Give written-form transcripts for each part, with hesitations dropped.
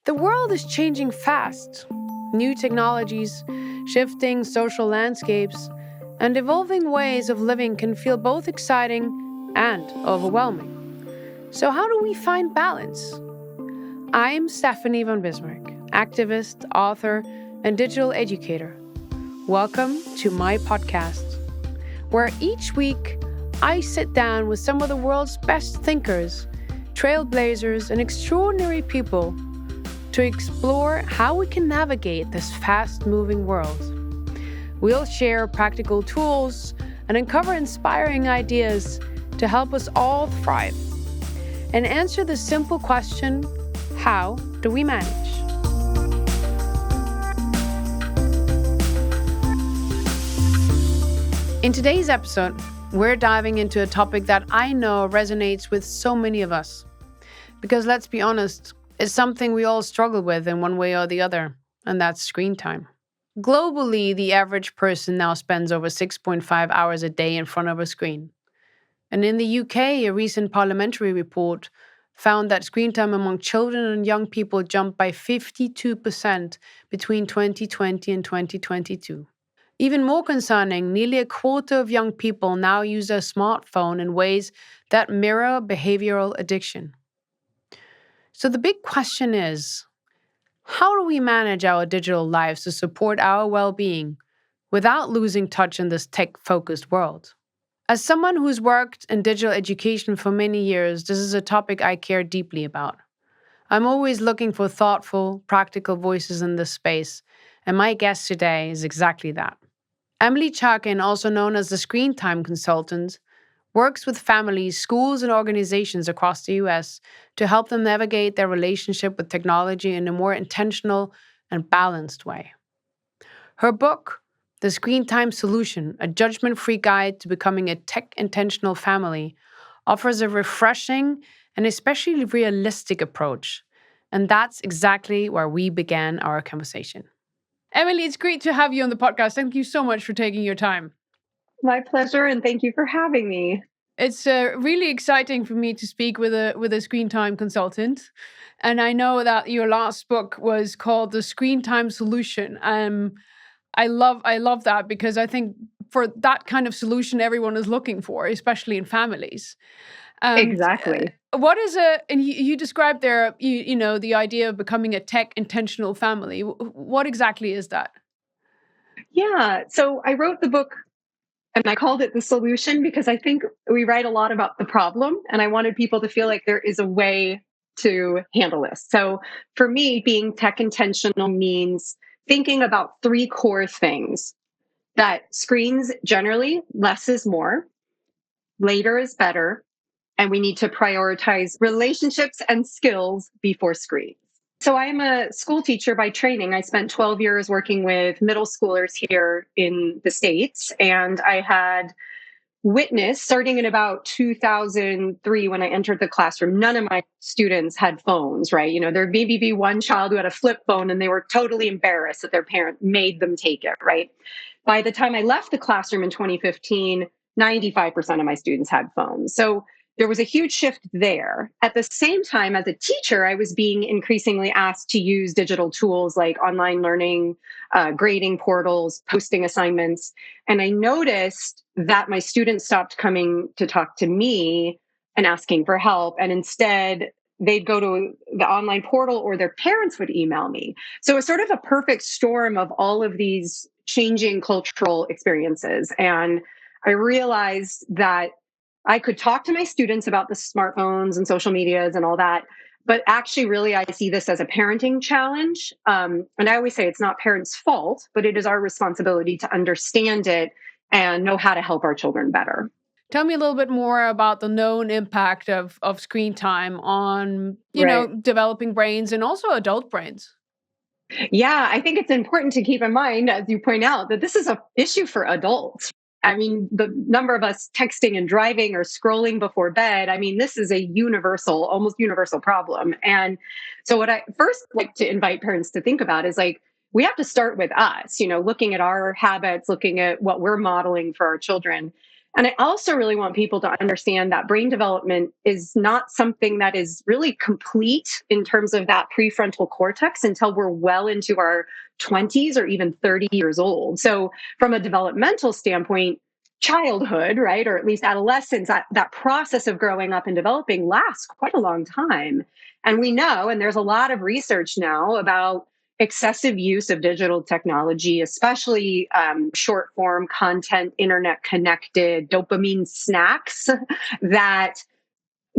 The world is changing fast. New technologies, shifting social landscapes, and evolving ways of living can feel both exciting and overwhelming. So, how do we find balance? I'm Stephanie von Bismarck, activist, author, and digital educator. Welcome to my podcast, where each week I sit down with some of the world's best thinkers, trailblazers, and extraordinary people to explore how we can navigate this fast-moving world. We'll share practical tools and uncover inspiring ideas to help us all thrive and answer the simple question, how do we manage? In today's episode, we're diving into a topic that I know resonates with so many of us. Because let's be honest, it's something we all struggle with in one way or the other, and that's screen time. Globally, the average person now spends over 6.5 hours a day in front of a screen. And in the UK, a recent parliamentary report found that screen time among children and young people jumped by 52% between 2020 and 2022. Even more concerning, nearly a quarter of young people now use their smartphone in ways that mirror behavioral addiction. So the big question is, how do we manage our digital lives to support our well-being without losing touch in this tech-focused world? As someone who's worked in digital education for many years, this is a topic I care deeply about. I'm always looking for thoughtful, practical voices in this space, and my guest today is exactly that. Emily Cherkin, also known as the Screentime Consultant, works with families, schools, and organizations across the US to help them navigate their relationship with technology in a more intentional and balanced way. Her book, The Screentime Solution, a judgment-free guide to becoming a tech-intentional family, offers a refreshing and especially realistic approach. And that's exactly where we began our conversation. Emily, it's great to have you on the podcast. Thank you so much for taking your time. My pleasure, and thank you for having me. It's really exciting for me to speak with a Screentime consultant, and I know that your last book was called The Screentime Solution. I love that because I think for that kind of solution everyone is looking for, especially in families. Exactly. What is and you described there, you know, the idea of becoming a tech intentional family. What exactly is that? Yeah, so I wrote the book and I called it The Solution because I think we write a lot about the problem, and I wanted people to feel like there is a way to handle this. So for me, being tech intentional means thinking about three core things: that screens generally, less is more, later is better, and we need to prioritize relationships and skills before screens. So I am a school teacher by training. I spent 12 years working with middle schoolers here in the States, and I had witnessed, starting in about 2003 when I entered the classroom, none of my students had phones, right? You know, there may be one child who had a flip phone and they were totally embarrassed that their parent made them take it, right? By the time I left the classroom in 2015, 95% of my students had phones. So there was a huge shift there. At the same time, as a teacher, I was being increasingly asked to use digital tools like online learning, grading portals, posting assignments. And I noticed that my students stopped coming to talk to me and asking for help. And instead, they'd go to the online portal or their parents would email me. So it's sort of a perfect storm of all of these changing cultural experiences. And I realized that I could talk to my students about the smartphones and social medias and all that, but actually, really, I see this as a parenting challenge. And I always say it's not parents' fault, but it is our responsibility to understand it and know how to help our children better. Tell me a little bit more about the known impact of screen time on, you know, developing brains and also adult brains. Yeah, I think it's important to keep in mind, as you point out, that this is an issue for adults. I mean, the number of us texting and driving or scrolling before bed, I mean, this is a universal, almost universal problem. And so what I first like to invite parents to think about is like, we have to start with us, you know, looking at our habits, looking at what we're modeling for our children. And I also really want people to understand that brain development is not something that is really complete in terms of that prefrontal cortex until we're well into our 20s or even 30 years old. So, from a developmental standpoint, childhood, right, or at least adolescence, that process of growing up and developing lasts quite a long time. And we know, and there's a lot of research now about excessive use of digital technology, especially short form content, internet connected dopamine snacks that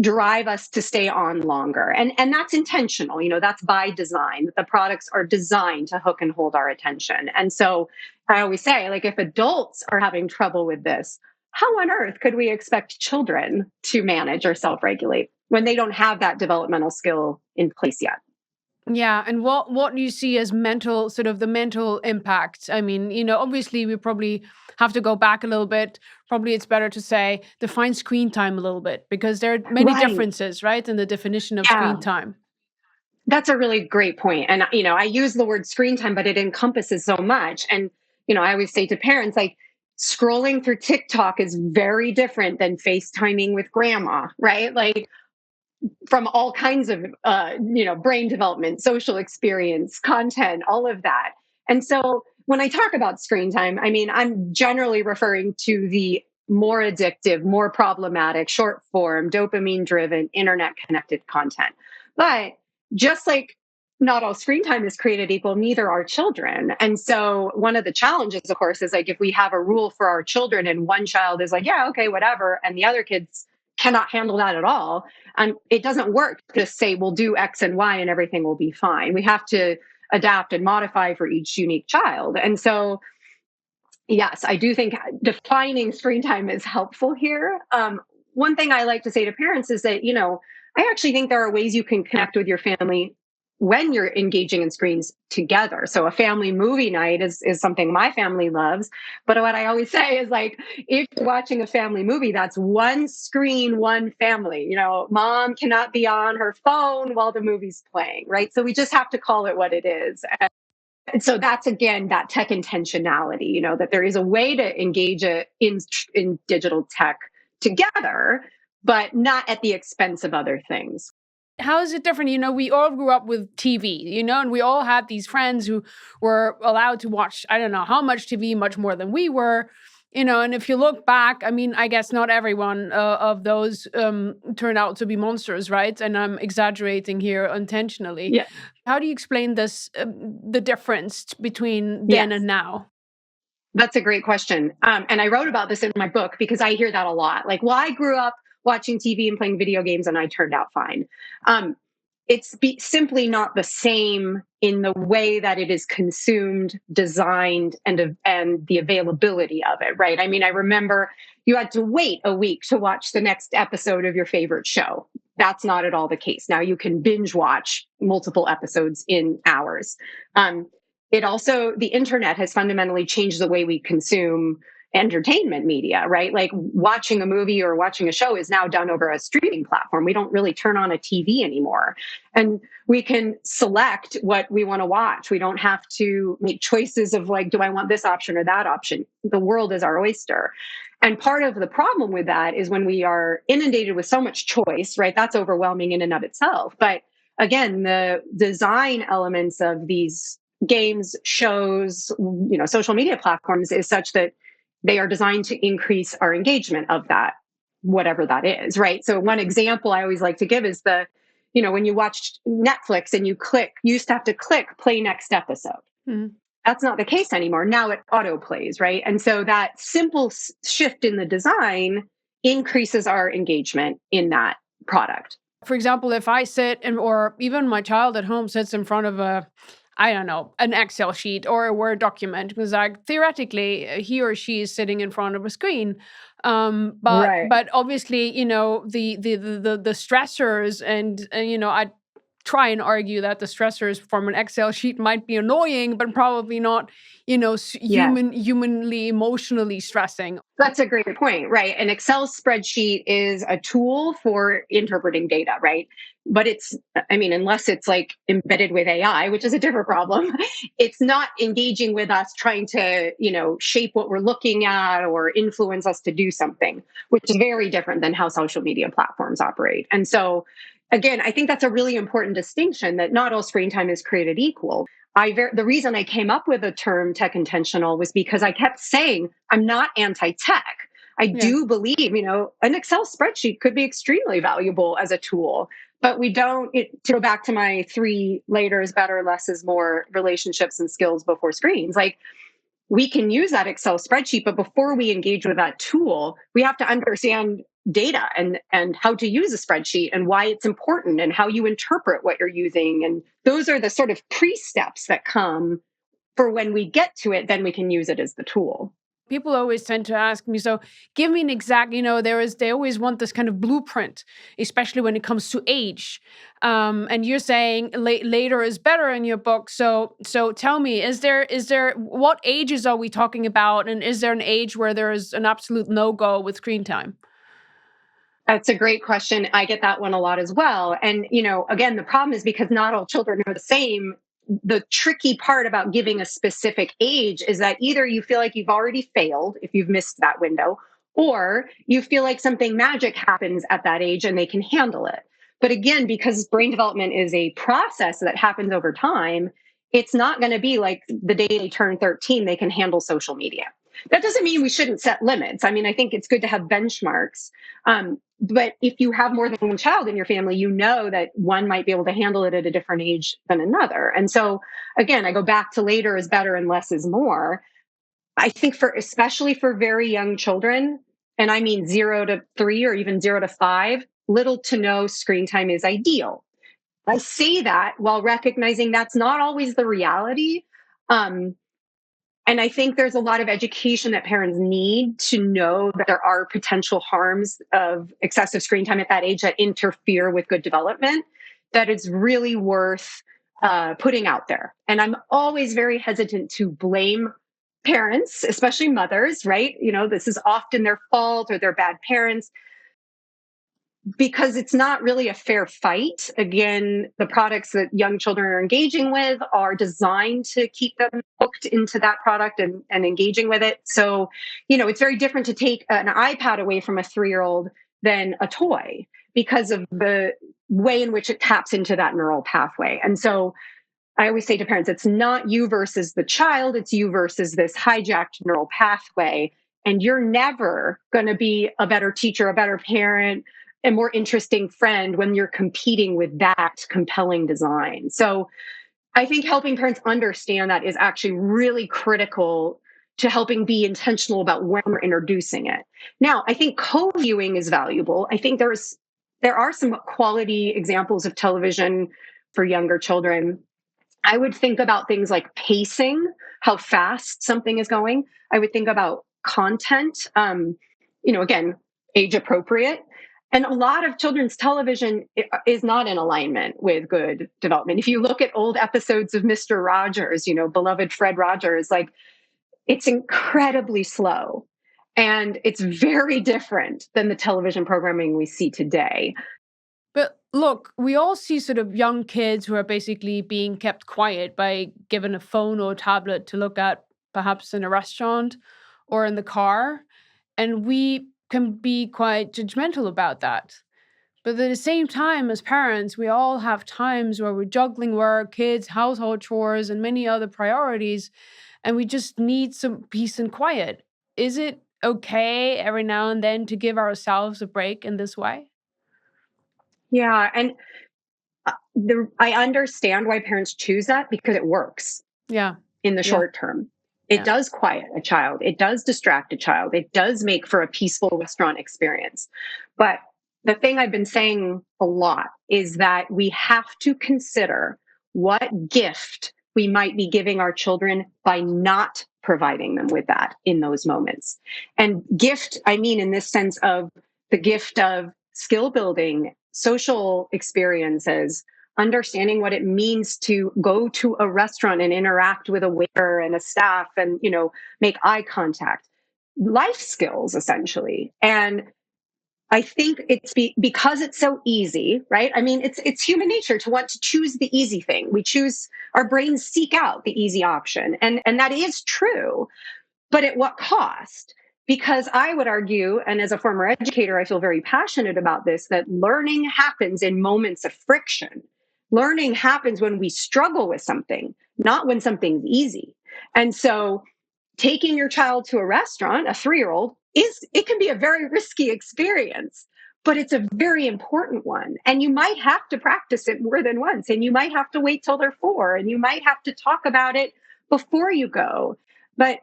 drive us to stay on longer. And that's intentional, that's by design. The products are designed to hook and hold our attention. And so I always say, like, if adults are having trouble with this, how on earth could we expect children to manage or self-regulate when they don't have that developmental skill in place yet? Yeah, and what do you see as mental, sort of the mental impact? I mean, obviously we probably have to go back a little bit. Probably it's better to say define screen time a little bit, because there are many Right. differences, right, in the definition of screen Yeah. time. That's a really great point. And, I use the word screen time, but it encompasses so much. And, I always say to parents, like, scrolling through TikTok is very different than FaceTiming with grandma, right? Like, from all kinds of, brain development, social experience, content, all of that. And so when I talk about screen time, I mean, I'm generally referring to the more addictive, more problematic, short form, dopamine driven, internet connected content. But just like not all screen time is created equal, neither are children. And so one of the challenges, of course, is like if we have a rule for our children and one child is like, yeah, okay, whatever, and the other kids cannot handle that at all, it doesn't work to say we'll do X and Y and everything will be fine. We have to adapt and modify for each unique child. And so, yes, I do think defining screen time is helpful here. One thing I like to say to parents is that, I actually think there are ways you can connect with your family when you're engaging in screens together. So a family movie night is something my family loves. But what I always say is, like, if you're watching a family movie, that's one screen, one family. Mom cannot be on her phone while the movie's playing, right? So we just have to call it what it is. And so that's, again, that tech intentionality, that there is a way to engage it in digital tech together, but not at the expense of other things. How is it different? We all grew up with TV, and we all had these friends who were allowed to watch, I don't know how much TV, much more than we were. And if you look back, I mean, I guess not everyone of those turned out to be monsters, right? And I'm exaggerating here intentionally. Yeah. How do you explain this, the difference between then Yes. and now? That's a great question. And I wrote about this in my book because I hear that a lot. Like, well, I grew up watching TV and playing video games and I turned out fine. It's simply not the same in the way that it is consumed, designed, and the availability of it, right? I mean, I remember you had to wait a week to watch the next episode of your favorite show. That's not at all the case. Now you can binge watch multiple episodes in hours. The internet has fundamentally changed the way we consume entertainment media, right? Like, watching a movie or watching a show is now done over a streaming platform. We don't really turn on a TV anymore. And we can select what we want to watch. We don't have to make choices of, like, do I want this option or that option? The world is our oyster. And part of the problem with that is when we are inundated with so much choice, right? That's overwhelming in and of itself. But again, the design elements of these games, shows, social media platforms is such that they are designed to increase our engagement of that, whatever that is, right? So one example I always like to give is when you watched Netflix and you used to have to click play next episode. Mhm. That's not the case anymore. Now it auto plays, right? And so that simple shift in the design increases our engagement in that product. For example, if I sit or even my child at home sits in front of I don't know, an Excel sheet or a Word document, because, like, theoretically he or she is sitting in front of a screen. But Right. but obviously, the stressors and try and argue that the stressors from an Excel sheet might be annoying, but probably not, Yes. humanly, emotionally stressing. That's a great point, right? An Excel spreadsheet is a tool for interpreting data, right? But unless it's like embedded with AI, which is a different problem, it's not engaging with us trying to, shape what we're looking at or influence us to do something, which is very different than how social media platforms operate. And so, again, I think that's a really important distinction, that not all screen time is created equal. The reason I came up with the term tech intentional was because I kept saying, I'm not anti-tech. I Yeah. do believe, an Excel spreadsheet could be extremely valuable as a tool, but to go back to my 3 later is better, less is more, relationships and skills before screens. Like, we can use that Excel spreadsheet, but before we engage with that tool, we have to understand data and how to use a spreadsheet and why it's important and how you interpret what you're using. And those are the sort of pre-steps that come for when we get to it, then we can use it as the tool. People always tend to ask me, so give me an exact, they always want this kind of blueprint, especially when it comes to age. And you're saying later is better in your book. So tell me, what ages are we talking about? And is there an age where there is an absolute no-go with screen time? That's a great question. I get that one a lot as well. And, again, the problem is because not all children are the same. The tricky part about giving a specific age is that either you feel like you've already failed if you've missed that window, or you feel like something magic happens at that age and they can handle it. But again, because brain development is a process that happens over time, it's not going to be like the day they turn 13, they can handle social media. That doesn't mean we shouldn't set limits. I mean, I think it's good to have benchmarks. But if you have more than one child in your family, you know that one might be able to handle it at a different age than another. And so, again, I go back to later is better and less is more. I think especially for very young children, and I mean 0 to 3 or even 0 to 5, little to no screen time is ideal. I say that while recognizing that's not always the reality. And I think there's a lot of education that parents need to know that there are potential harms of excessive screen time at that age that interfere with good development, that it's really worth putting out there. And I'm always very hesitant to blame parents, especially mothers, right? This is often their fault or they're bad parents, because it's not really a fair fight. Again, the products that young children are engaging with are designed to keep them hooked into that product and engaging with it. So, it's very different to take an iPad away from a 3-year-old than a toy because of the way in which it taps into that neural pathway. And so I always say to parents, it's not you versus the child, it's you versus this hijacked neural pathway. And you're never going to be a better teacher, a better parent, a more interesting friend when you're competing with that compelling design. So I think helping parents understand that is actually really critical to helping be intentional about when we're introducing it. Now, I think co-viewing is valuable. I think there are some quality examples of television for younger children. I would think about things like pacing, how fast something is going. I would think about content, again, age appropriate. And a lot of children's television is not in alignment with good development. If you look at old episodes of Mr. Rogers, beloved Fred Rogers, like, it's incredibly slow. And it's very different than the television programming we see today. But look, we all see sort of young kids who are basically being kept quiet by given a phone or a tablet to look at, perhaps in a restaurant or in the car. And we can be quite judgmental about that. But at the same time, as parents, we all have times where we're juggling work, kids, household chores, and many other priorities, and we just need some peace and quiet. Is it okay every now and then to give ourselves a break in this way? Yeah. And I understand why parents choose that because it works Yeah. in the Yeah. short term. It Yeah. does quiet a child. It does distract a child. It does make for a peaceful restaurant experience. But the thing I've been saying a lot is that we have to consider what gift we might be giving our children by not providing them with that in those moments. And gift, I mean, in this sense of the gift of skill building, social experiences, understanding what it means to go to a restaurant and interact with a waiter and a staff and, make eye contact, life skills essentially. And I think it's because it's so easy, right? I mean, it's human nature to want to choose the easy thing. Our brains seek out the easy option. And that is true, but at what cost? Because I would argue, and as a former educator, I feel very passionate about this, that learning happens in moments of friction. Learning happens when we struggle with something, not when something's easy. And so taking your child to a restaurant, a 3-year-old, it can be a very risky experience, but it's a very important one. And you might have to practice it more than once, and you might have to wait till they're 4, and you might have to talk about it before you go. But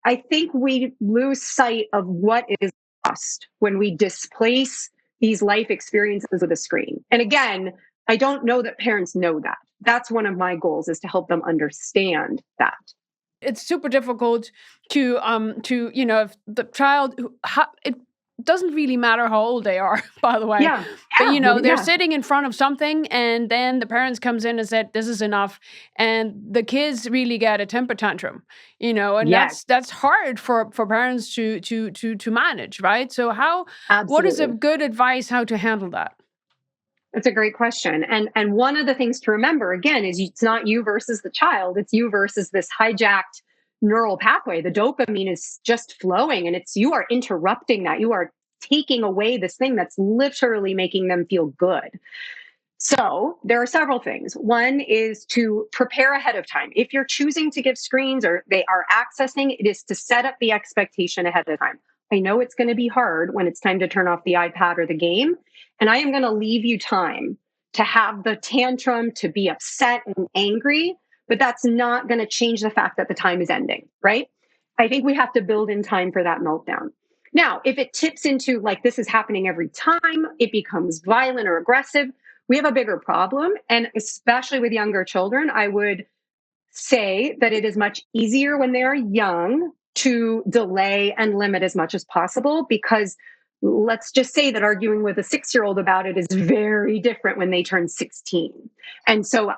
I think we lose sight of what is lost when we displace these life experiences with a screen. And again, I don't know that parents know that. That's one of my goals, is to help them understand that. It's super difficult to if the child it doesn't really matter how old they are, by the way. Yeah. But they're sitting in front of something, and then the parents comes in and said, "This is enough," and the kids really get a temper tantrum. And Yes. that's hard for parents to manage, right? So what is a Absolutely. good advice how to handle that? That's a great question. And one of the things to remember, again, is it's not you versus the child. It's you versus this hijacked neural pathway. The dopamine is just flowing, and you are interrupting that. You are taking away this thing that's literally making them feel good. So there are several things. One is to prepare ahead of time. If you're choosing to give screens or they are accessing, it is to set up the expectation ahead of time. I know it's going to be hard when it's time to turn off the iPad or the game, and I am going to leave you time to have the tantrum, to be upset and angry, but that's not going to change the fact that the time is ending, right? I think we have to build in time for that meltdown. Now, if it tips into like this is happening every time, it becomes violent or aggressive, we have a bigger problem. And especially with younger children, I would say that it is much easier when they are young to delay and limit as much as possible, because let's just say that arguing with a 6-year-old about it is very different when they turn 16. And so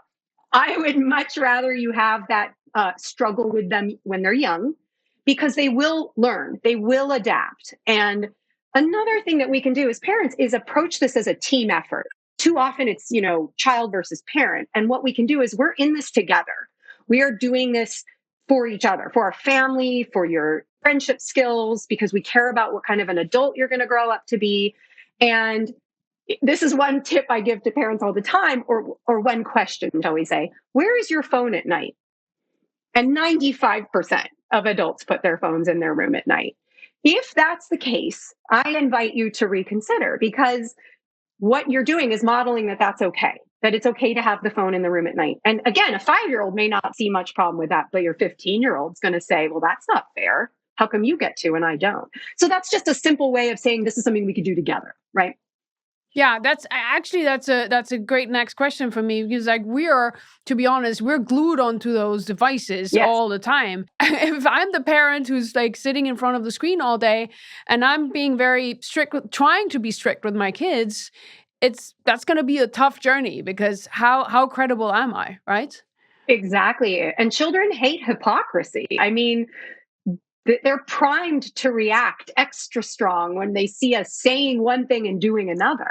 I would much rather you have that struggle with them when they're young, because they will learn, they will adapt. And another thing that we can do as parents is approach this as a team effort. Too often it's, child versus parent. And what we can do is we're in this together. We are doing this for each other, for our family, for your friendship skills, because we care about what kind of an adult you're going to grow up to be. And this is one tip I give to parents all the time, or one question, shall we say: where is your phone at night? And 95% of adults put their phones in their room at night. If that's the case, I invite you to reconsider, because what you're doing is modeling that that's okay, that it's okay to have the phone in the room at night. And again, a 5-year-old may not see much problem with that, but your 15-year-old's going to say, well, that's not fair. How come you get to and I don't? So that's just a simple way of saying this is something we could do together, right? Yeah, that's a great next question for me, because to be honest, we're glued onto those devices Yes. all the time. If I'm the parent who's like sitting in front of the screen all day and I'm being very strict trying to be strict with my kids, that's going to be a tough journey, because how credible am I, right? Exactly. And children hate hypocrisy. I mean, they're primed to react extra strong when they see us saying one thing and doing another.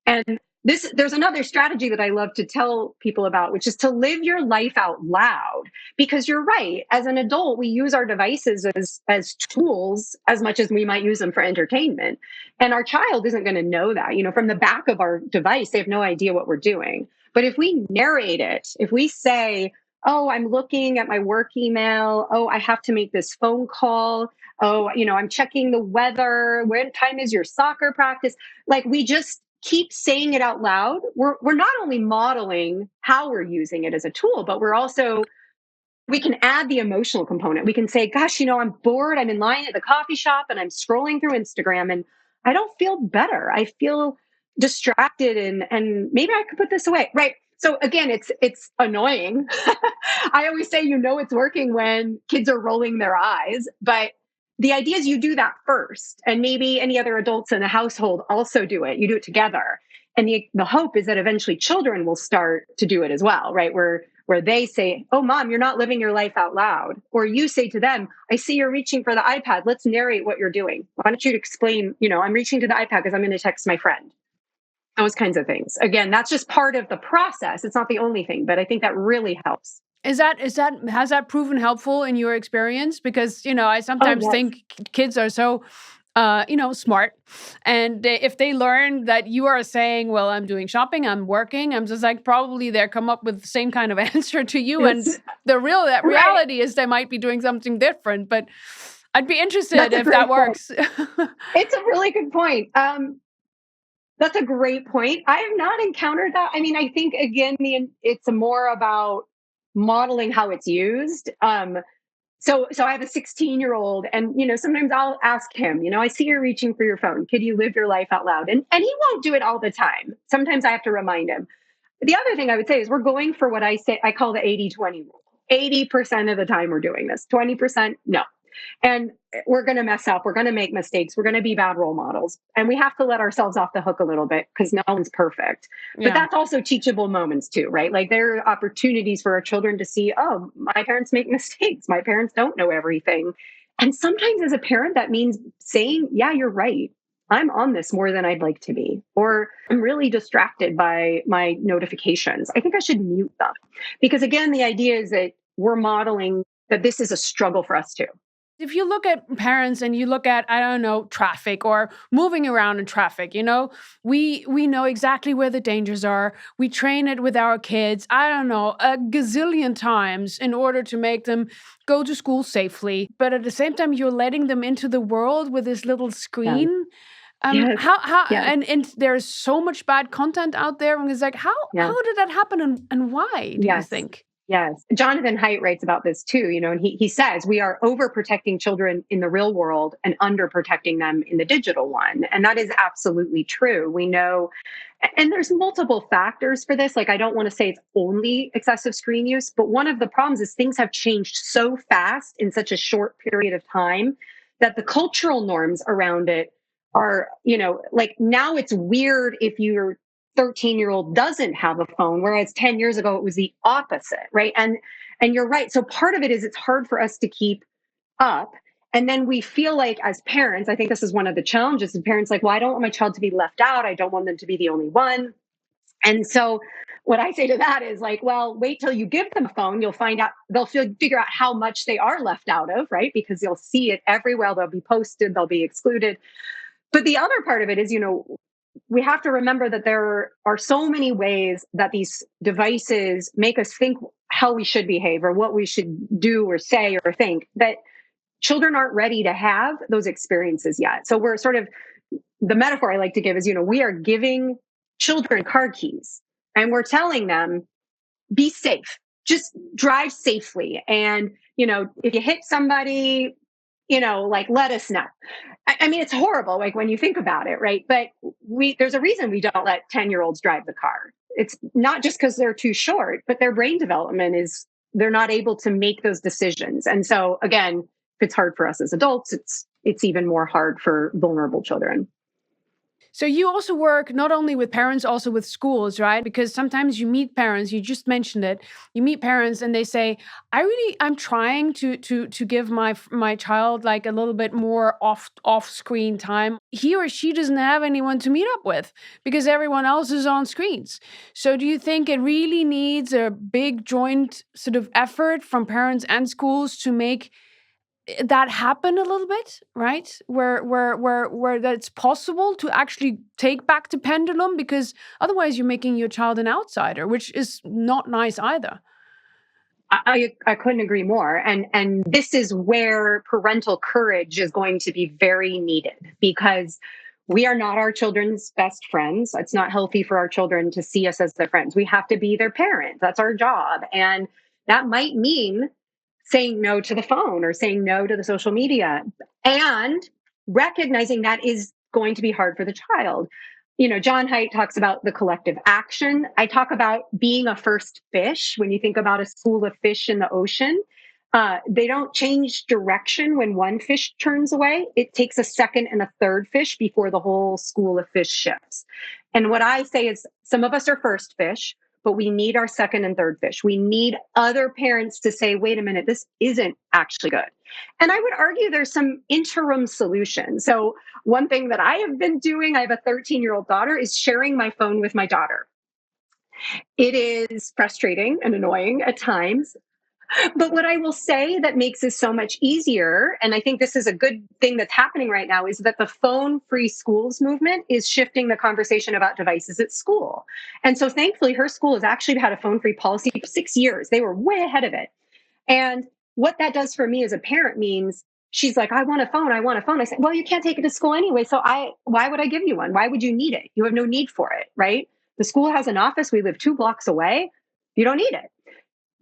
And there's another strategy that I love to tell people about, which is to live your life out loud. Because you're right, as an adult, we use our devices as tools as much as we might use them for entertainment. And our child isn't going to know that. From the back of our device, they have no idea what we're doing. But if we narrate it, if we say, oh, I'm looking at my work email. Oh, I have to make this phone call. Oh, I'm checking the weather. What time is your soccer practice? Like, we just keep saying it out loud. We're not only modeling how we're using it as a tool, but we can add the emotional component. We can say, gosh, I'm bored. I'm in line at the coffee shop and I'm scrolling through Instagram and I don't feel better. I feel distracted and maybe I could put this away. Right. So again, it's annoying. I always say, it's working when kids are rolling their eyes, but the idea is you do that first, and maybe any other adults in the household also do it. You do it together. And the hope is that eventually children will start to do it as well, right? Where they say, "Oh, mom, you're not living your life out loud," or you say to them, "I see you're reaching for the iPad. Let's narrate what you're doing. Why don't you explain? I'm reaching to the iPad because I'm going to text my friend." Those kinds of things. Again, that's just part of the process. It's not the only thing, but I think that really helps. Has that proven helpful in your experience? Because, I Oh, sometimes yes. think kids are so, smart. And if they learn that you are saying, well, I'm doing shopping, I'm working, I'm just like, probably they'll come up with the same kind of answer to you. And It's that right. reality is they might be doing something different, but I'd be interested That's a if that great point. works. It's a really good point. That's a great point. I have not encountered that. I mean, I think again, it's more about modeling how it's used. So I have a 16-year-old, and sometimes I'll ask him, I see you're reaching for your phone. Could you live your life out loud? And he won't do it all the time. Sometimes I have to remind him. The other thing I would say is we're going for what I call the 80-20 rule. 80% of the time we're doing this. 20%, no. And we're going to mess up. We're going to make mistakes. We're going to be bad role models. And we have to let ourselves off the hook a little bit because no one's perfect. But Yeah. that's also teachable moments too, right? Like there are opportunities for our children to see, oh, my parents make mistakes. My parents don't know everything. And sometimes as a parent, that means saying, yeah, you're right. I'm on this more than I'd like to be. Or I'm really distracted by my notifications. I think I should mute them. Because again, the idea is that we're modeling that this is a struggle for us too. If you look at parents and you look at, I don't know, traffic or moving around in traffic, we know exactly where the dangers are. We train it with our kids, I don't know, a gazillion times in order to make them go to school safely. But at the same time, you're letting them into the world with this little Yeah. screen. Yes. How Yes. and there's so much bad content out there, and it's like, Yeah. how did that happen, and why do you Yes. think? Yes. Jonathan Haidt writes about this too, and he says we are overprotecting children in the real world and underprotecting them in the digital one. And that is absolutely true. We know, and there's multiple factors for this. Like, I don't want to say it's only excessive screen use, but one of the problems is things have changed so fast in such a short period of time that the cultural norms around it are, like now it's weird if you're 13-year-old doesn't have a phone, whereas 10 years ago it was the opposite, right? And you're right. So part of it is it's hard for us to keep up. And then we feel like as parents, I think this is one of the challenges of parents, like, well, I don't want my child to be left out. I don't want them to be the only one. And so what I say to that is like, well, wait till you give them a phone. You'll find out, figure out how much they are left out of, right? Because you'll see it everywhere. They'll be posted, they'll be excluded. But the other part of it is, we have to remember that there are so many ways that these devices make us think how we should behave or what we should do or say or think that children aren't ready to have those experiences yet. So we're sort of, the metaphor I like to give is, we are giving children car keys and we're telling them, be safe, just drive safely. And, if you hit somebody, like let us know. I mean, it's horrible, like when you think about it, right? But there's a reason we don't let 10-year-olds drive the car. It's not just because they're too short, but their brain development they're not able to make those decisions. And so again, if it's hard for us as adults, it's even more hard for vulnerable children. So you also work not only with parents, also with schools, right? Because sometimes you meet parents, you just mentioned it. You meet parents and they say, I'm trying to give my child like a little bit more off screen time. He or she doesn't have anyone to meet up with because everyone else is on screens. So do you think it really needs a big joint sort of effort from parents and schools to make that happen a little bit, right? Where that's possible to actually take back the pendulum, because otherwise you're making your child an outsider, which is not nice either. I couldn't agree more. And this is where parental courage is going to be very needed because we are not our children's best friends. It's not healthy for our children to see us as their friends. We have to be their parent. That's our job. And that might mean saying no to the phone or saying no to the social media and recognizing that is going to be hard for the child. John Haidt talks about the collective action. I talk about being a first fish. When you think about a school of fish in the ocean, they don't change direction when one fish turns away. It takes a second and a third fish before the whole school of fish shifts. And what I say is some of us are first fish, but we need our second and third fish. We need other parents to say, wait a minute, this isn't actually good. And I would argue there's some interim solutions. So one thing that I have been doing, I have a 13-year-old daughter, is sharing my phone with my daughter. It is frustrating and annoying at times. But what I will say that makes this so much easier, and I think this is a good thing that's happening right now, is that the phone-free schools movement is shifting the conversation about devices at school. And so thankfully, her school has actually had a phone-free policy for 6 years. They were way ahead of it. And what that does for me as a parent means she's like, I want a phone. I want a phone. I said, well, you can't take it to school anyway. So why would I give you one? Why would you need it? You have no need for it, right? The school has an office. We live 2 blocks away. You don't need it.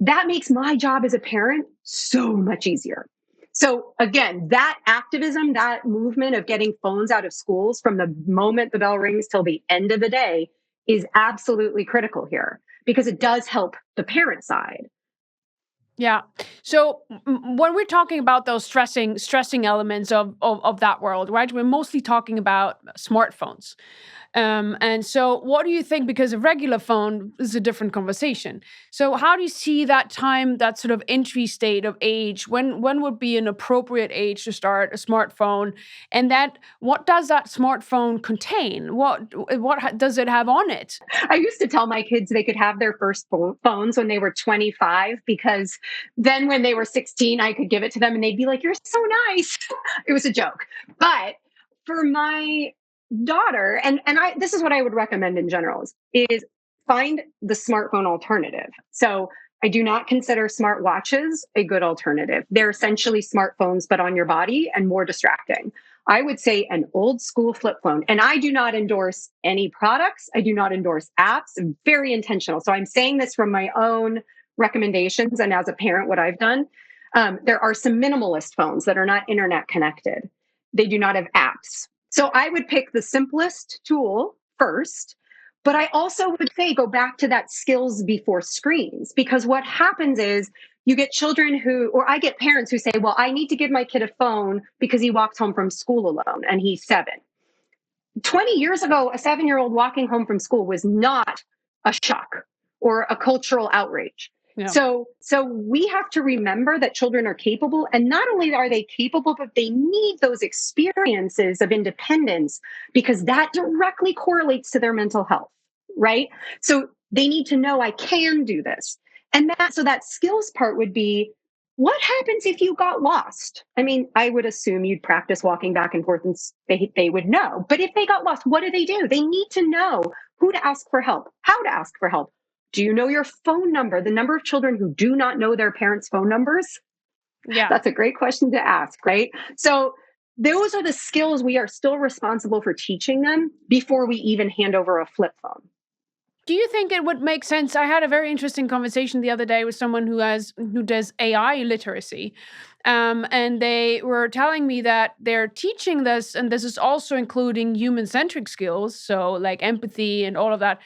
That makes my job as a parent so much easier. So again, that activism, that movement of getting phones out of schools from the moment the bell rings till the end of the day is absolutely critical here because it does help the parent side. Yeah. So when we're talking about those stressing elements of that world, right? We're mostly talking about smartphones. And so what do you think? Because a regular phone is a different conversation. So how do you see that time, that sort of entry state of age? When would be an appropriate age to start a smartphone? And that what does that smartphone contain? What does it have on it? I used to tell my kids they could have their first phones when they were 25 because then when they were 16, I could give it to them and they'd be like, you're so nice. It was a joke. But for my daughter, and this is what I would recommend in general is find the smartphone alternative. So I do not consider smartwatches a good alternative. They're essentially smartphones, but on your body and more distracting. I would say an old school flip phone. And I do not endorse any products. I do not endorse apps. I'm very intentional. So I'm saying this from my own recommendations and as a parent, what I've done. There are some minimalist phones that are not internet connected. They do not have apps. So I would pick the simplest tool first. But I also would say go back to that skills before screens, because what happens is you get children or I get parents who say, well, I need to give my kid a phone because he walks home from school alone and he's 7. 20 years ago, a 7-year-old walking home from school was not a shock or a cultural outrage. Yeah. So we have to remember that children are capable, and not only are they capable, but they need those experiences of independence because that directly correlates to their mental health, right? So they need to know I can do this. And that skills part would be, what happens if you got lost? I mean, I would assume you'd practice walking back and forth and they would know. But if they got lost, what do? They need to know who to ask for help, how to ask for help. Do you know your phone number? The number of children who do not know their parents' phone numbers? Yeah. That's a great question to ask, right? So those are the skills we are still responsible for teaching them before we even hand over a flip phone. Do you think it would make sense? I had a very interesting conversation the other day with someone who does AI literacy. And they were telling me that they're teaching this, and this is also including human-centric skills, so like empathy and all of that,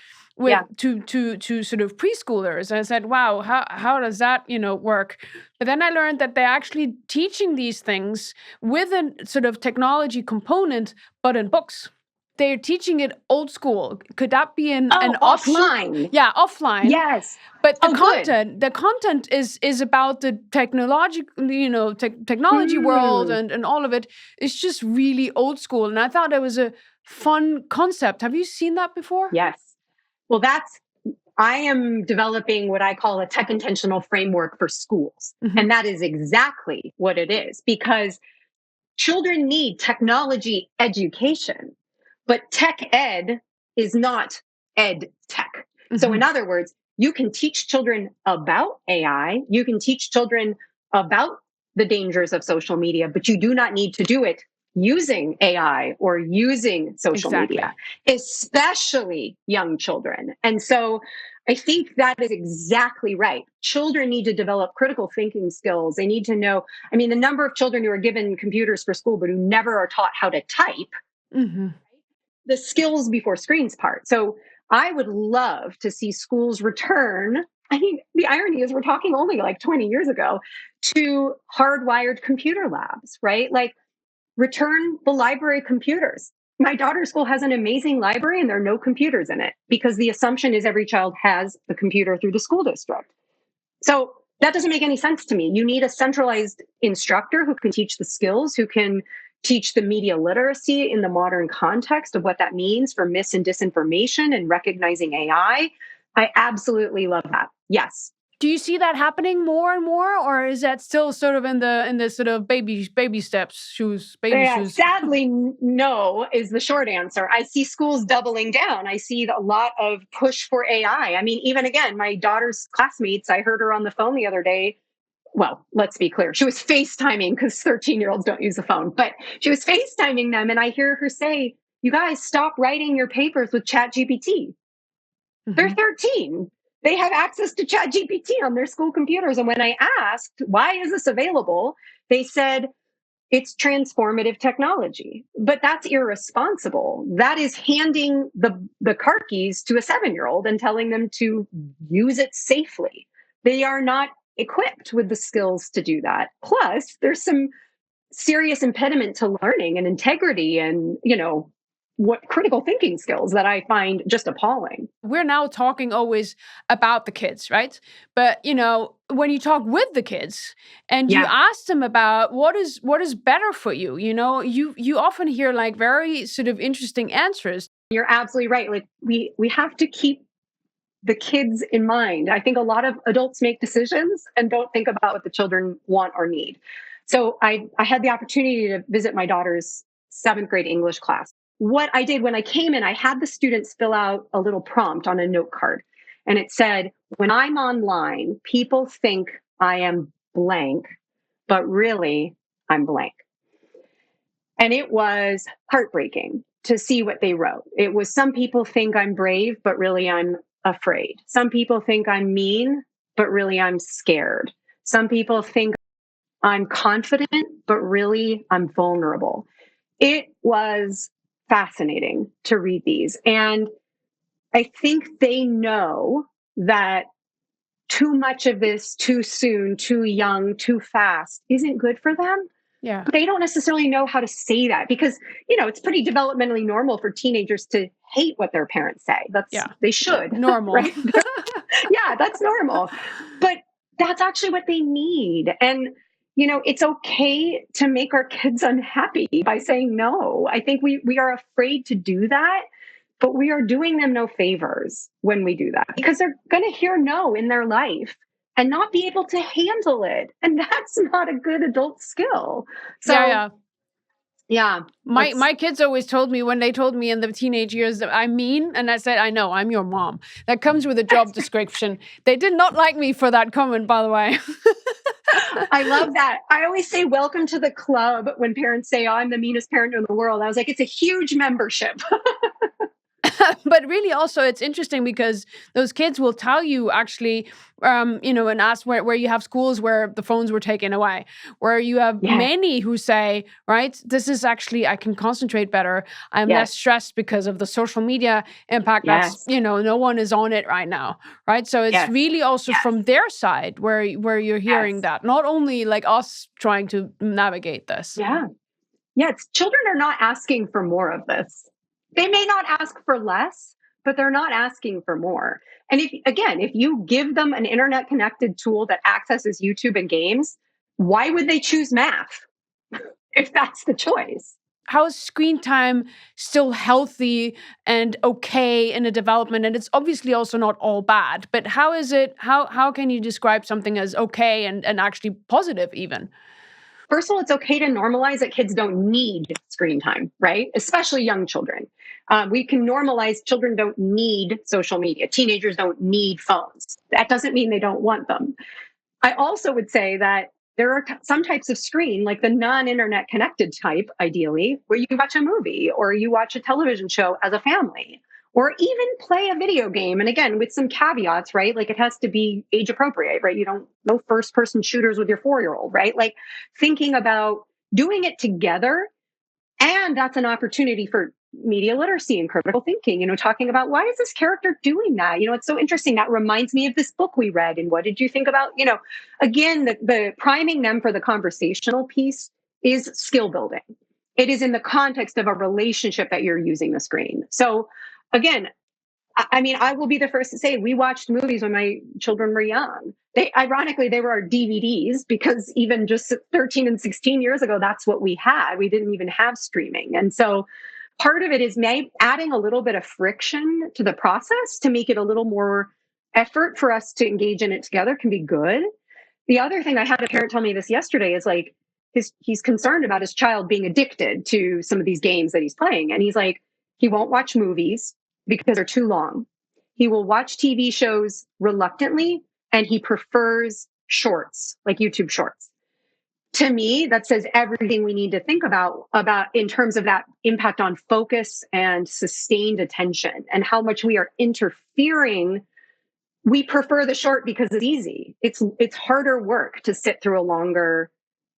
to sort of preschoolers. And I said, wow, how does that work? But then I learned that they're actually teaching these things with a sort of technology component, but in books. They're teaching it old school. Could that be an offline? Yeah, offline. Yes. But the content is about the technology world and all of it. It's just really old school. And I thought it was a fun concept. Have you seen that before? Yes. Well, I am developing what I call a tech intentional framework for schools. Mm-hmm. And that is exactly what it is, because children need technology education. But tech ed is not ed tech. Mm-hmm. So in other words, you can teach children about AI. You can teach children about the dangers of social media, but you do not need to do it using AI or using social media, especially young children. And so I think that is exactly right. Children need to develop critical thinking skills. They need to know, the number of children who are given computers for school, but who never are taught how to type. Mm-hmm. The skills before screens part. So I would love to see schools return. The irony is we're talking only like 20 years ago to hardwired computer labs, right? Like return the library computers. My daughter's school has an amazing library and there are no computers in it because the assumption is every child has a computer through the school district. So that doesn't make any sense to me. You need a centralized instructor who can teach the skills, who can teach the media literacy in the modern context of what that means for mis and disinformation and recognizing AI. I absolutely love that. Yes. Do you see that happening more and more, or is that still sort of in the sort of baby steps, baby Yeah, shoes? sadly, no is the short answer. I see schools doubling down. I see a lot of push for AI. I mean, even again, my daughter's classmates, I heard her on the phone the other day. Well, let's be clear. She was FaceTiming because 13-year-olds don't use the phone, but she was FaceTiming them. And I hear her say, you guys stop writing your papers with ChatGPT. They're 13. They have access to ChatGPT on their school computers. And when I asked, why is this available? They said, it's transformative technology, but that's irresponsible. That is handing the car keys to a 7-year-old and telling them to use it safely. They are not equipped with the skills to do that. Plus, there's some serious impediment to learning and integrity and, what critical thinking skills that I find just appalling. We're now talking always about the kids, right? But when you talk with the kids and you ask them about what is better for you, you often hear like very sort of interesting answers. You're absolutely right. Like we have to keep the kids in mind. I think a lot of adults make decisions and don't think about what the children want or need. So I had the opportunity to visit my daughter's 7th grade English class. What I did when I came in, I had the students fill out a little prompt on a note card. And it said, when I'm online, people think I am blank, but really I'm blank. And it was heartbreaking to see what they wrote. It was, some people think I'm brave, but really I'm afraid. Some people think I'm mean, but really I'm scared. Some people think I'm confident, but really I'm vulnerable. It was fascinating to read these. And I think they know that too much of this too soon, too young, too fast isn't good for them. Yeah. But they don't necessarily know how to say that because, it's pretty developmentally normal for teenagers to hate what their parents say. They should. Normal. Right? Yeah, that's normal. But that's actually what they need. And, it's okay to make our kids unhappy by saying no. I think we are afraid to do that, but we are doing them no favors when we do that because they're going to hear no in their life and not be able to handle it. And that's not a good adult skill. So, yeah. My kids always told me when they told me in the teenage years that I'm mean, and I said, I know, I'm your mom. That comes with a job description. They did not like me for that comment, by the way. I love that. I always say, welcome to the club when parents say, oh, I'm the meanest parent in the world. I was like, it's a huge membership. But really also it's interesting because those kids will tell you actually, and ask where you have schools where the phones were taken away, where you have many who say, right, this is actually, I can concentrate better. I'm less stressed because of the social media impact. That's, no one is on it right now. Right. So it's really also from their side where you're hearing that, not only like us trying to navigate this. Yeah. Yes. Children are not asking for more of this. They may not ask for less, but they're not asking for more. And if you give them an internet connected tool that accesses YouTube and games, why would they choose math if that's the choice? How is screen time still healthy and okay in a development? And it's obviously also not all bad, but how is it, how can you describe something as okay and actually positive even? First of all, it's okay to normalize that kids don't need screen time, right? Especially young children. We can normalize children don't need social media. Teenagers don't need phones. That doesn't mean they don't want them. I also would say that there are some types of screen, like the non-internet connected type, ideally, where you watch a movie or you watch a television show as a family, or even play a video game. And again, with some caveats, right? Like it has to be age appropriate, right? No first person shooters with your 4-year-old, right? Like thinking about doing it together. And that's an opportunity for media literacy and critical thinking, talking about why is this character doing that? It's so interesting. That reminds me of this book we read. And what did you think about, again, the priming them for the conversational piece is skill building. It is in the context of a relationship that you're using the screen. So again, I mean, I will be the first to say we watched movies when my children were young. Ironically, they were our DVDs because even just 13 and 16 years ago, that's what we had. We didn't even have streaming. And so part of it is adding a little bit of friction to the process to make it a little more effort for us to engage in it together can be good. The other thing, I had a parent tell me this yesterday, is like he's concerned about his child being addicted to some of these games that he's playing. And he's like, he won't watch movies because they're too long. He will watch TV shows reluctantly, and he prefers shorts, like YouTube shorts. To me, that says everything we need to think about in terms of that impact on focus and sustained attention, and how much we are interfering. We prefer the short because it's easy. It's harder work to sit through a longer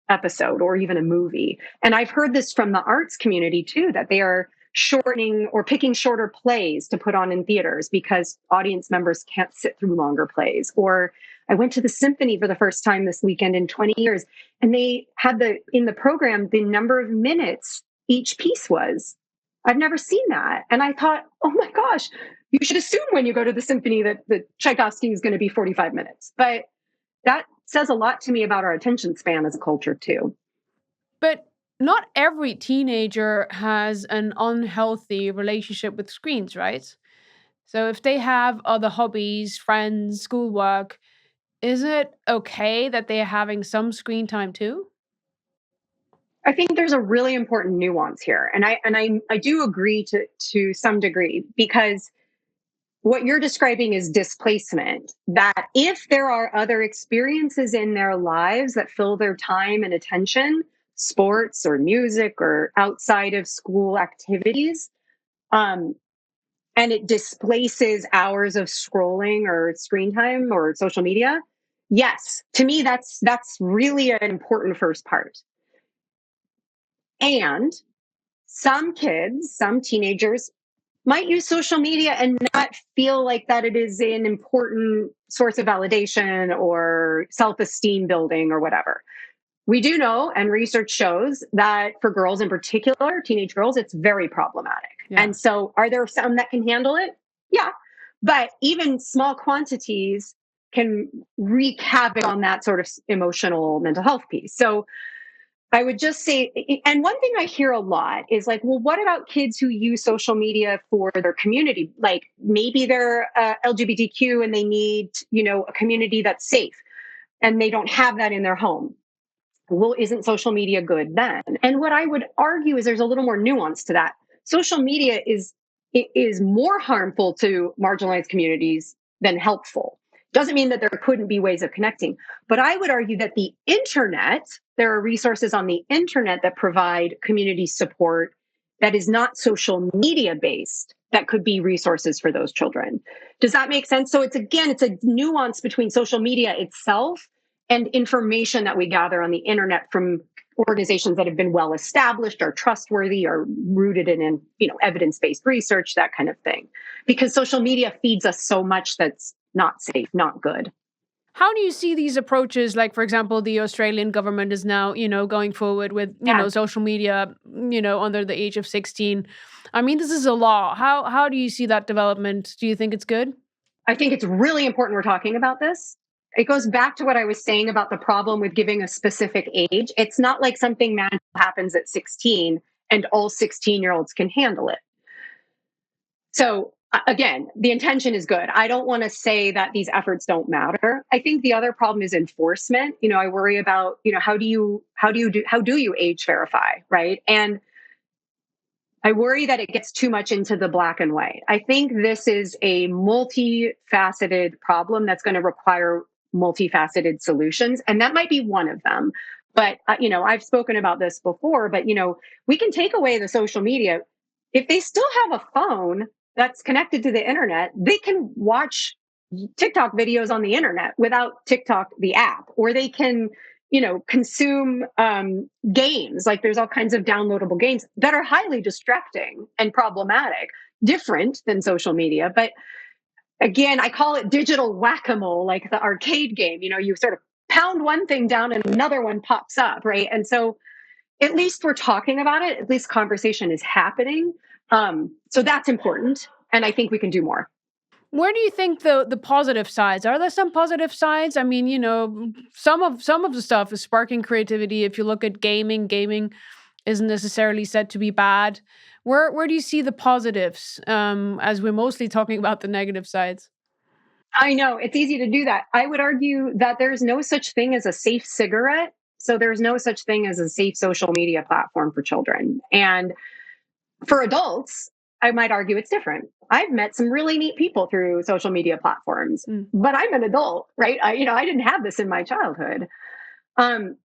episode or even a movie. And I've heard this from the arts community too, that they are shortening or picking shorter plays to put on in theaters because audience members can't sit through longer plays. Or I went to the symphony for the first time this weekend in 20 years, and they had in the program, the number of minutes each piece was. I've never seen that. And I thought, oh my gosh, you should assume when you go to the symphony that the Tchaikovsky is going to be 45 minutes. But that says a lot to me about our attention span as a culture too. But not every teenager has an unhealthy relationship with screens, right? So if they have other hobbies, friends, schoolwork, is it okay that they're having some screen time too? I think there's a really important nuance here. And I do agree to some degree, because what you're describing is displacement. That if there are other experiences in their lives that fill their time and attention, sports or music or outside of school activities, and it displaces hours of scrolling or screen time or social media, yes, to me, that's really an important first part. And some kids, some teenagers might use social media and not feel like that it is an important source of validation or self-esteem building or whatever. We do know, and research shows, that for girls in particular, teenage girls, it's very problematic. Yeah. And so are there some that can handle it? Yeah. But even small quantities can wreak havoc on that sort of emotional mental health piece. So I would just say, and one thing I hear a lot is like, well, what about kids who use social media for their community? Like maybe they're LGBTQ and they need, a community that's safe, and they don't have that in their home. Well, isn't social media good then? And what I would argue is there's a little more nuance to that. Social media is more harmful to marginalized communities than helpful. Doesn't mean that there couldn't be ways of connecting. But I would argue that the internet, there are resources on the internet that provide community support that is not social media based, that could be resources for those children. Does that make sense? So it's a nuance between social media itself and information that we gather on the internet from organizations that have been well established, are trustworthy, are rooted in evidence-based research, that kind of thing. Because social media feeds us so much that's not safe, not good. How do you see these approaches? Like, for example, the Australian government is now, going forward with, social media, under the age of 16. I mean, this is a law. How do you see that development? Do you think it's good? I think it's really important we're talking about this. It goes back to what I was saying about the problem with giving a specific age. It's not like something magical happens at 16 and all 16-year-olds can handle it. So again, the intention is good. I don't want to say that these efforts don't matter. I think the other problem is enforcement. I worry about, how do you age verify, right? And I worry that it gets too much into the black and white. I think this is a multifaceted problem that's going to require multifaceted solutions. And that might be one of them. But, I've spoken about this before, but, we can take away the social media. If they still have a phone that's connected to the internet, they can watch TikTok videos on the internet without TikTok, the app, or they can, consume games. Like there's all kinds of downloadable games that are highly distracting and problematic, different than social media. But again, I call it digital whack-a-mole, like the arcade game. You sort of pound one thing down and another one pops up, right? And so at least we're talking about it. At least conversation is happening. So that's important. And I think we can do more. Where do you think the positive sides are? There some positive sides? I mean, some of the stuff is sparking creativity. If you look at gaming, gaming isn't necessarily said to be bad. Where do you see the positives? As we're mostly talking about the negative sides. I know it's easy to do that. I would argue that there's no such thing as a safe cigarette. So there's no such thing as a safe social media platform for children. And for adults, I might argue it's different. I've met some really neat people through social media platforms, Mm. but I'm an adult, right? I didn't have this in my childhood. Um,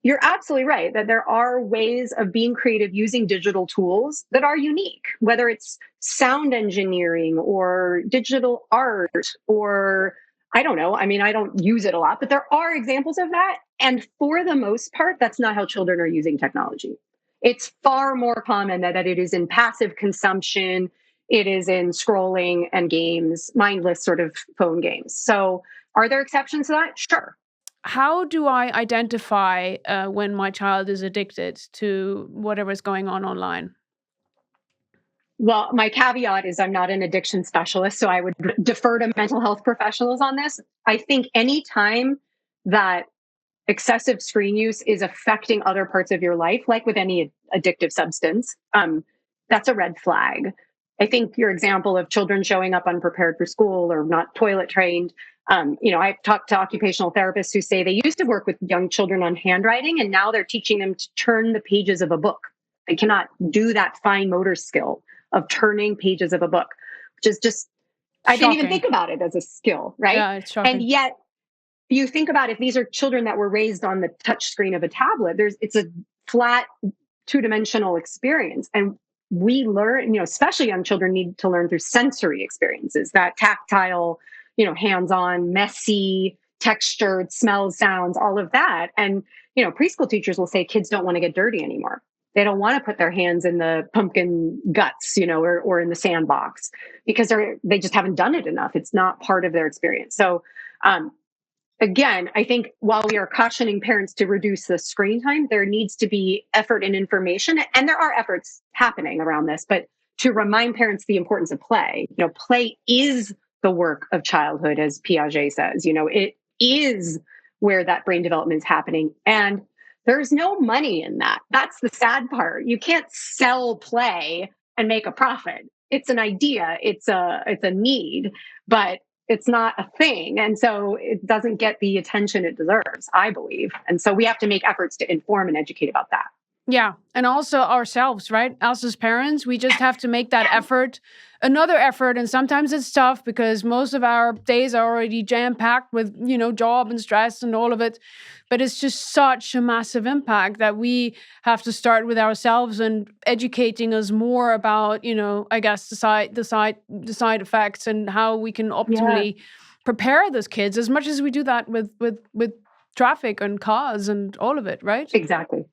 you're absolutely right that there are ways of being creative using digital tools that are unique, whether it's sound engineering or digital art or I don't know. I mean, I don't use it a lot, but there are examples of that. And for the most part, that's not how children are using technology. It's far more common that it is in passive consumption, it is in scrolling and games, mindless sort of phone games. So, are there exceptions to that? Sure. How do I identify when my child is addicted to whatever's going on online? Well, my caveat is I'm not an addiction specialist, so I would defer to mental health professionals on this. I think any time that excessive screen use is affecting other parts of your life, like with any addictive substance, that's a red flag. I think your example of children showing up unprepared for school or not toilet trained. I've talked to occupational therapists who say they used to work with young children on handwriting, and now they're teaching them to turn the pages of a book. They cannot do that fine motor skill of turning pages of a book, which is just, I didn't even Shocking. think about it as a skill, right? Yeah, it's And shocking. yet, you think about if these are children that were raised on the touch screen of a tablet, it's a flat two-dimensional experience. And we learn, especially young children need to learn through sensory experiences, that tactile, hands-on, messy, textured, smells, sounds, all of that. And, preschool teachers will say kids don't want to get dirty anymore. They don't want to put their hands in the pumpkin guts, or in the sandbox because they just haven't done it enough. It's not part of their experience. So, again, I think while we are cautioning parents to reduce the screen time, there needs to be effort and information. And there are efforts happening around this, but to remind parents the importance of play. Play is the work of childhood, as Piaget says. It is where that brain development is happening. And there's no money in that. That's the sad part. You can't sell play and make a profit. It's an idea, it's a need, but it's not a thing. And so it doesn't get the attention it deserves, I believe. And so we have to make efforts to inform and educate about that. Yeah, and also ourselves, right? Us as parents, we just have to make that effort, another effort, and sometimes it's tough because most of our days are already jam-packed with, job and stress and all of it. But it's just such a massive impact that we have to start with ourselves and educating us more about, I guess the side effects and how we can Yeah, optimally prepare those kids as much as we do that with traffic and cars and all of it, right? exactly.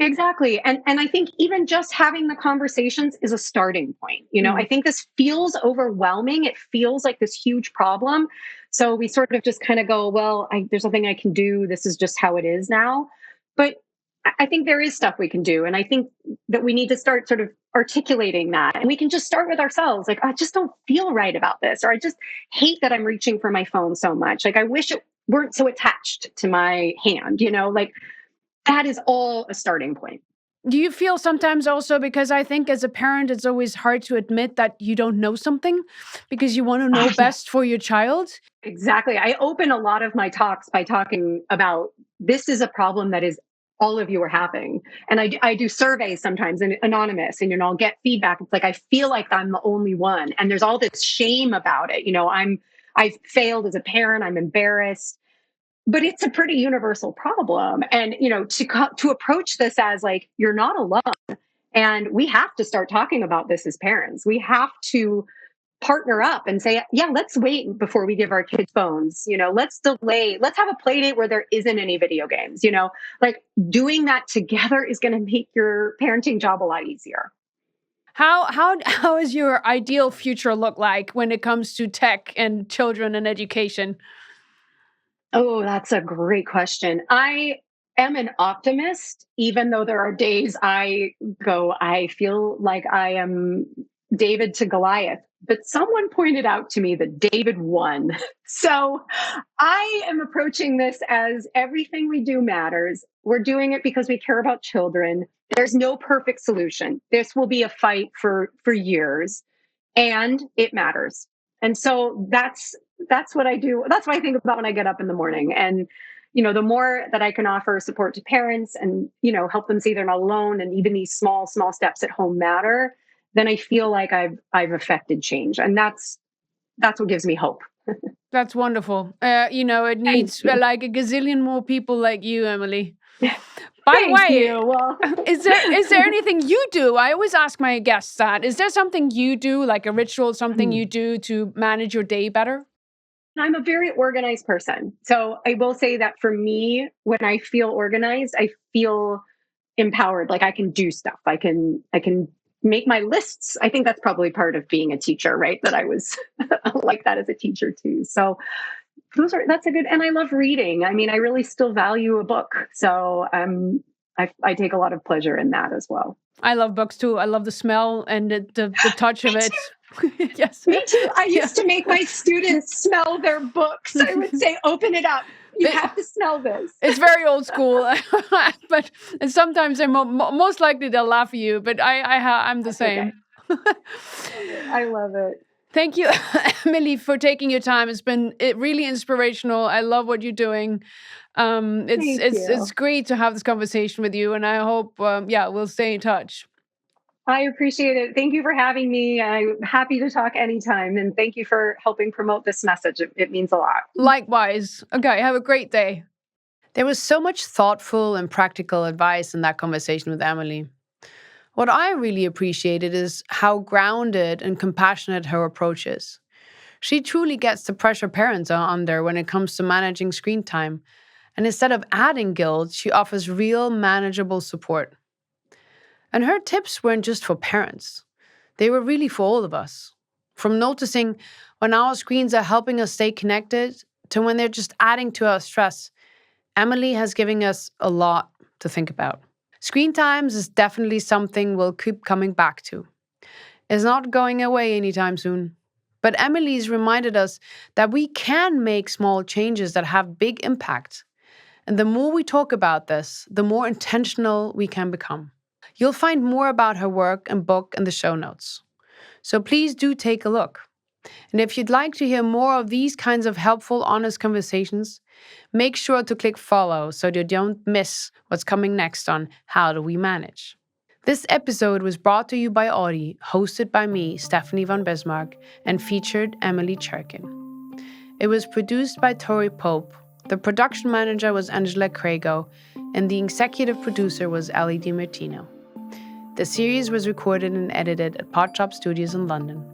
Exactly. And I think even just having the conversations is a starting point. I Mm. think this feels overwhelming. It feels like this huge problem. So we sort of just kind of go, well, there's nothing I can do. This is just how it is now. But I think there is stuff we can do. And I think that we need to start sort of articulating that. And we can just start with ourselves. Like, I just don't feel right about this. Or I just hate that I'm reaching for my phone so much. Like, I wish it weren't so attached to my hand, like that is all a starting point. Do you feel sometimes also because I think as a parent, it's always hard to admit that you don't know something because you want to know Yeah, best for your child? exactly. I open a lot of my talks by talking about this is a problem that is all of you are having. And I do surveys sometimes and anonymous and, I'll get feedback. It's like, I feel like I'm the only one. And there's all this shame about it. I've failed as a parent. I'm embarrassed. But it's a pretty universal problem. And, to approach this as like, you're not alone. And we have to start talking about this as parents. We have to partner up and say, yeah, let's wait before we give our kids phones. Let's delay, let's have a play date where there isn't any video games. Like doing that together is going to make your parenting job a lot easier. How is your ideal future look like when it comes to tech and children and education? Oh, that's a great question. I am an optimist, even though there are days I feel like I am David to Goliath. But someone pointed out to me that David won. So I am approaching this as everything we do matters. We're doing it because we care about children. There's no perfect solution. This will be a fight for years, and it matters. And so that's what I do. That's what I think about when I get up in the morning. And the more that I can offer support to parents and help them see they're not alone, and even these small steps at home matter, then I feel like I've affected change, and that's what gives me hope. That's wonderful. It needs like a gazillion more people like you, Emily. By the way, Well, is there anything you do? I always ask my guests that. Is there something you do, like a ritual, something you do to manage your day better? I'm a very organized person. So I will say that for me, when I feel organized, I feel empowered. Like I can do stuff. I can make my lists. I think that's probably part of being a teacher, right? That I was like that as a teacher too. So that's a good, and I love reading. I mean, I really still value a book. So I take a lot of pleasure in that as well. I love books too. I love the smell and the touch of it. Yes. Me too. I used to make my students smell their books. I would say, open it up. You have to smell this. It's very old school, but sometimes they're most likely they'll laugh at you. But I'm the same. Okay. I love it. Thank you, Emily, for taking your time. It's been really inspirational. I love what you're doing. It's great to have this conversation with you, and I hope we'll stay in touch. I appreciate it. Thank you for having me. I'm happy to talk anytime. And thank you for helping promote this message. It means a lot. Likewise. Okay, have a great day. There was so much thoughtful and practical advice in that conversation with Emily. What I really appreciated is how grounded and compassionate her approach is. She truly gets the pressure parents are under when it comes to managing screen time. And instead of adding guilt, she offers real manageable support. And her tips weren't just for parents. They were really for all of us. From noticing when our screens are helping us stay connected to when they're just adding to our stress, Emily has given us a lot to think about. Screen times is definitely something we'll keep coming back to. It's not going away anytime soon. But Emily's reminded us that we can make small changes that have big impact. And the more we talk about this, the more intentional we can become. You'll find more about her work and book in the show notes. So please do take a look. And if you'd like to hear more of these kinds of helpful, honest conversations, make sure to click follow so you don't miss what's coming next on How Do We Manage? This episode was brought to you by Audi, hosted by me, Stephanie von Bismarck, and featured Emily Cherkin. It was produced by Tori Pope. The production manager was Angela Crago, and the executive producer was Ellie DiMartino. The series was recorded and edited at Podshop Studios in London.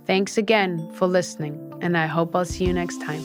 Thanks again for listening, and I hope I'll see you next time.